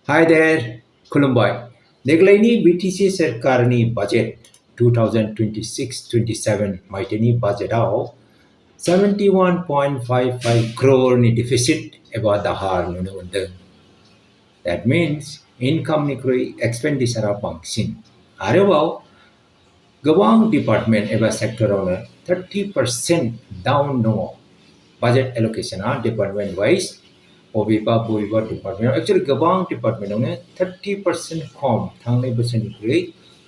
Hi there, Kulumbai. Deglani BTC Sarkarni budget 2026-27 maitini budget ao 71.55 crore ni deficit about the har nunu undang. That means income ni kroi expenditure bangsin. Arewao gawang department eba sector ona 30% down no budget allocation department wise बबेबा department actually गोबां डिपार्टमेन्टावनो 30% खम थांनाय बोसोरनिख्रुइ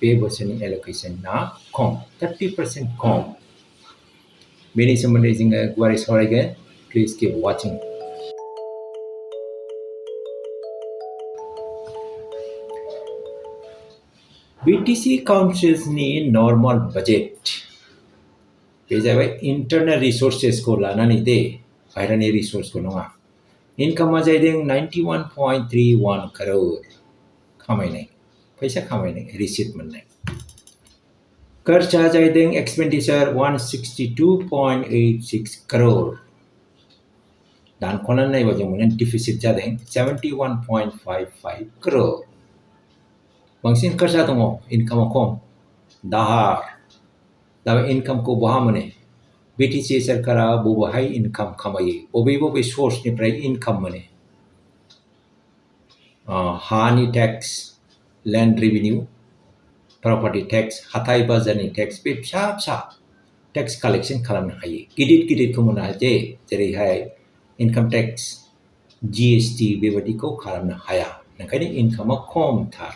बे बोसोरनि एलोकेशना खम 30% खम बेनि सोमोन्दै जोङो गुवारै सावरायगोन प्लिज कीप वाचिं BTC काउन्सिल्सनि नर्मल बजेट बे जाबाय इंटरनल रिसोर्सेसखौ लानानै दे बाहेरानि रिसोर्सखौ नङा Income जादों 91.31 crore खामायनाय पैसा खामायनाय रिसीट मोननाय खर्चा जादों एक्सपेंडिचर 162.86 crore दानख'नानै नायबा जों मोनो डिफिसिट जादों 71.55 crore बांसिन खर्चा दङ इनकामा खम दाहार दा इनकामखौ बहा मोनो BTC सरकारा बबेहाय इनकाम खामायो बबे सोर्सनिफ्राय इनकाम मोनो हानि tax land revenue property tax हाथाय बाजारनि टैक्स बे फिसा फिसा टैक्स कलेक्शन खालामनो हायो गिदिरखौ मोना जे जेरैहाय इनकाम टैक्स GST बेबायदिखौ खालामनो हाया ओंखायनो इनकामा खमथार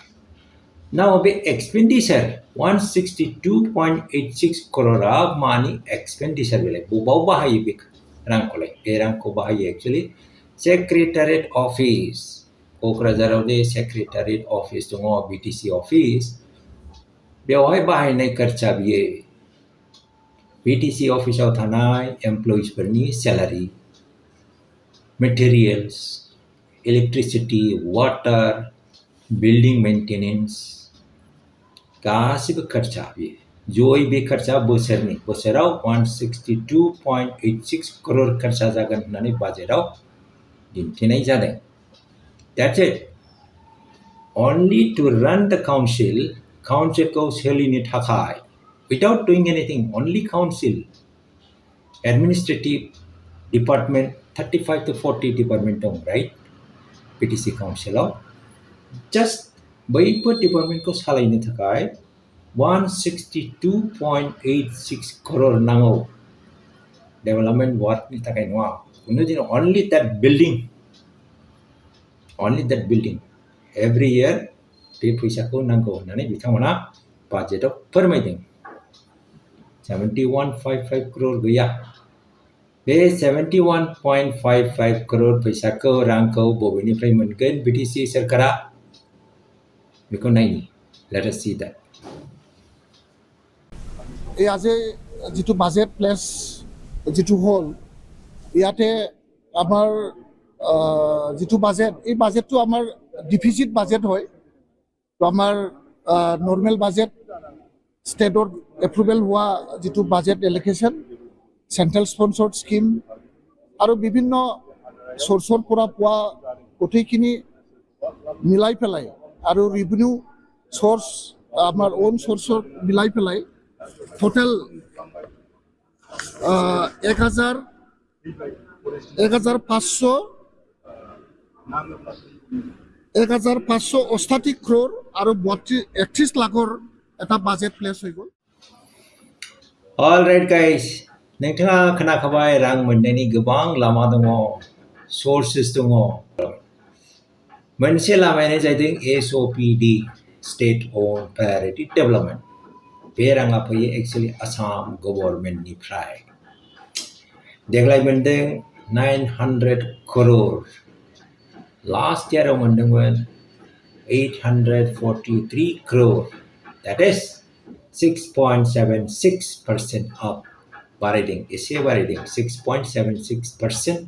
Now, the expenditure 162.86 crore money expenditure like bobau bahayi bik rangkolai rangko bahayi actually secretariat office Kokrajharaw de secretariat office dongo BTC office बेवहाय बाहायनाय खर्चा बियो BTC office आव थानाय employees फोरनि salary materials electricity water building maintenance गासिबो खर्चा बियो जय बे खर्चा बोसोराव 162.86 करोड़ खर्चा जागोन होननानै बाजेटआव दिन्थिनाय जादों That's it. Only to run the councilखौ सोलिनो थाखाय without doing anything only council administrative department 35 to 40 department दं right BTC councilआव just बैफोर डिपार्टमेन्टखौ सालायनो थाखाय 162.86 करोड़ नांगौ डेभलपमेन्ट वर्कनि थाखाय नङा कुनु दिन only that building every year बे फैसाखौ नांगौ होननानै बिथांमोना बाजेटआव फोरमायदों 71.55 करोड़ गैया बे 71.55 करोड़ फैसाखौ रांखौ बबेनिफ्राय मोनगोन BTC सरकारा बेखौ नायनि let us see that এই আজি যেটো বাজেট প্লেস যেটো হল ইয়াতে আমাৰ যেটো বাজেট এই বাজেটটো আমাৰ ডিফিসিট বাজেট হয় তো আমাৰ নরমাল বাজেট স্টেটৰ এপ্ৰুভেল হোৱা যেটো budget allocation central sponsored scheme আৰু বিভিন্ন সোর্সৰ পৰা পোৱা গোটেইখিনি মিলাই পেলাই আৰু ৰেভিনিউ সোর্স আমাৰ ওন সোর্সৰ মিলাই পেলাই টোটাল 1580 crore আৰু 31 লাখৰ এটা বাজেট প্লেস হৈ গল All right guys नोंथाङा खोनाखाबाय रां मोननायनि गोबां लामा दङ सोर्सेस दङ मोनसे लामायानो जादों SOPD State Owned Priority Development बे राङा फैयो एक्चुअली आसाम गभर्नमेन्टनिफ्राय देग्लाय मोनदों 900 crore लास्ट इयाराव मोनदोंमोन 843 crore that is 6.76% up बारायदों एसे बारायदों 6.76%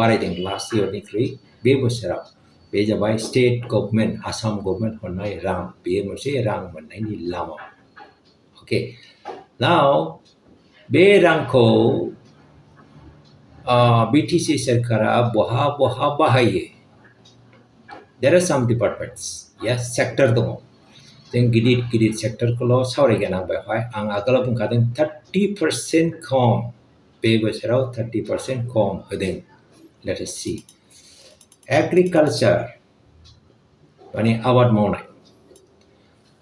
बारायदों लास्ट इयारनिख्रुइ बे बोसोराव बे जाबाय स्टेट गभर्नमेन्ट आसाम गभर्नमेन्ट हरनाय रां बे मोनसे रां मोननायनि लामा Okay, now बे रांखौ BTC सरकारा बहा बाहायो There are some departments, yes, sector dong. Then gidit sector ko saurigan ang bahay. Ang agala pong kadang 30% com. Bebas raw 30% com. Then let us see. Agriculture. Pani awat maunay.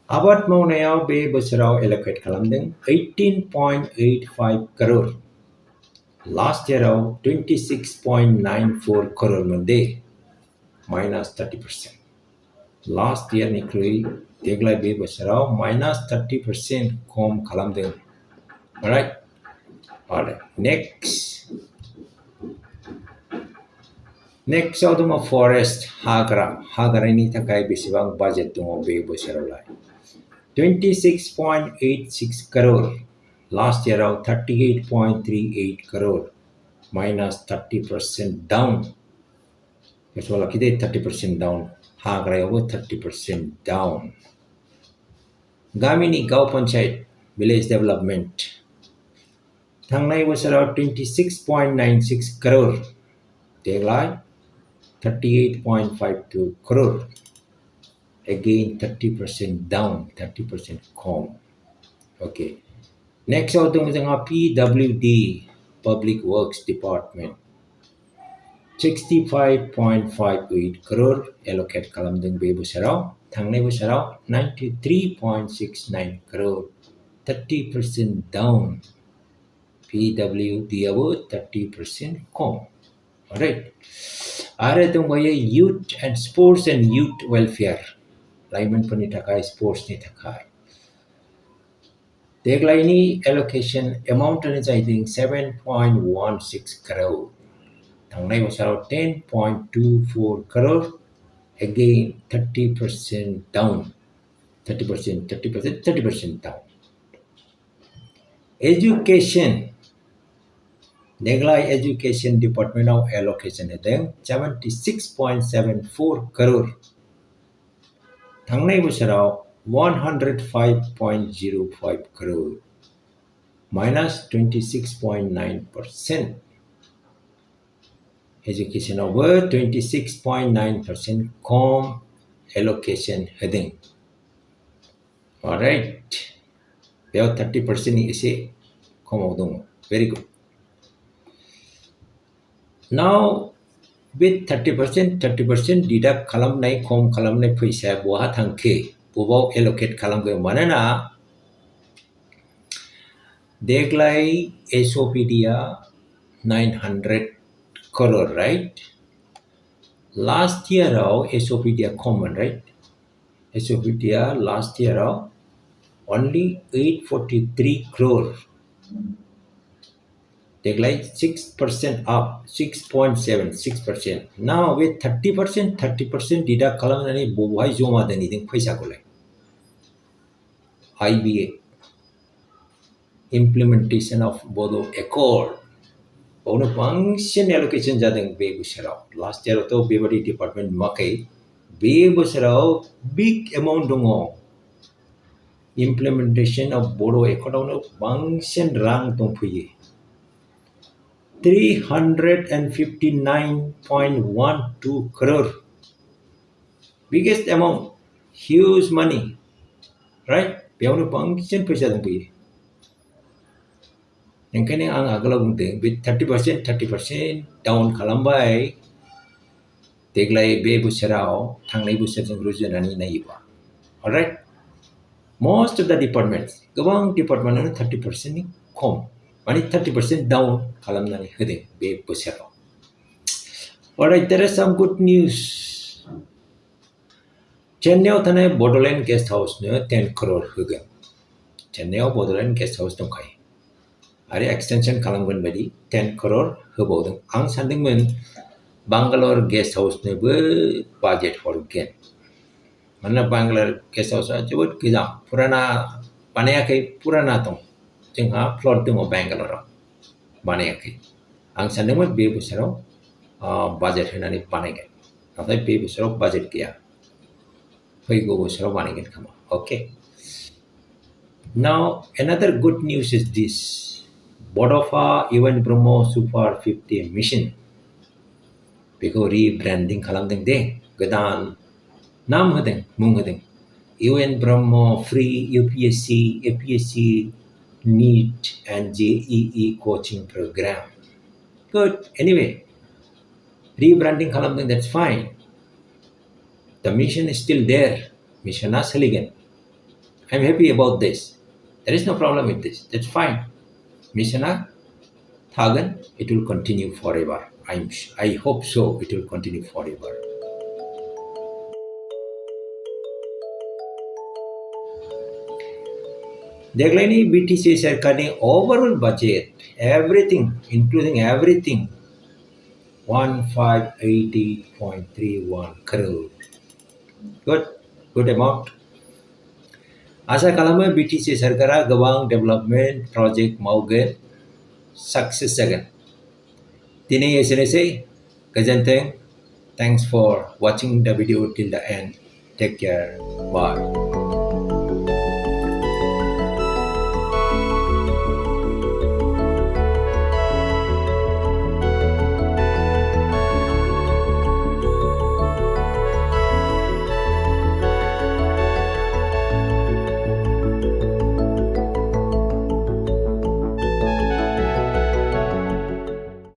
Awat maunay ang bebas raw allocate kalamdeng 18.85 crore. Last year raw 26.94 crore mande. Minus 30%. Last year nikri deglai bebas raw minus 30% com kalamdeng. Alright. Next mo forest Hagra ini takai bisibang budget tungo bebo serolai 26.86 crore. Last year out 38.38 crore, minus 30% down. That's all kita 30% down. Hagra over 30% down. Gamini Gao Panchayat Village Development. Thangnai was around 26.96 crore. Deglai 38.52 crore. Again 30% down, 30% com. Okay. Next out ng PWD Public Works Department. 65.58 crore allocate kalamdeng bebo saraw. Thangnai was around 93.69 crore. 30% down. PWD award 30% com. Alright. Are itong youth and sports and youth welfare. Laiman po ni takay, sports ni takay. Deglay ni allocation amount is I think 7.16 crore. Tangnay was around 10.24 crore. Again 30% down. 30% down. Education. Deglay Education Department of allocation itong 76.74 crore. Tangnay was around 105.05 crore, minus 26.9%. Education over 26.9% com allocation heading. Alright. Now 30% is a com. Very good. Now with 30% deduct kalam nai com kalam nai paisa buah thangke bubaw allocate kalam ke manana deglai SOPD 900 crore, right? Last year SOPD common, right? SOPD last year only 843 crore. Deglai 6% up, 6.76%. Now with 30% deduct kalam nani buhay zoma dani ding paisa ko lai. IBA, Implementation of Bodoland Accord. Ono function allocation jadeng bebu serau. Last year to Bewari Department makai bebu serau big amount dongo. Implementation of Bodo Accord ono function rang tong puye. 359.12 crore. Biggest amount. Huge money. Right? Piano function pesa dong puye. Yang kini ang agalabung ting with 30% down kalambai. Teglai bebu serao thangnai bu serjeng rujanani naiba. Alright? Most of the departments, gawang department ano 30% ni com. Mani 30% down kalam nani hede be pusero. Alright, there is some good news. Chennai thane Bodoland Guest House ne 10 crore hugan. Chennai Bodoland Guest House dong kai. Are extension kalam gun badi 10 crore hubodong. Ang sanding men Bangalore Guest House ne be budget horgen. Mana Bangalore Guest House jebut kidam purana panaya kai purana tong. Jengha plot demo Bangalore banayake. Ang sandemat be busaro budget henani banayake. Natai be busaro budget kiya. Pay go busaro banayake kama. Okay. Now another good news is this. Bodofa UN Bramha Super 50 mission. Because rebranding kalam ding de gadan Nam hadeng, mung hadeng. UN Bramha free UPSC, APSC, NEET and JEE coaching program. Good. Anyway, rebranding kalamdeng, that's fine. The mission is still there. Mission Asaligan. I'm happy about this. There is no problem with this. That's fine. Mission Thagan, it will continue forever. I hope so. It will continue forever. Deglani BTC Sarkani overall budget, everything, including everything, 1580.31 crore. Good amount. Asa kalama BTC Sarkara Gawang Development Project Maugen success again. Tini say, Kajanteng, thanks for watching the video till the end. Take care. Bye.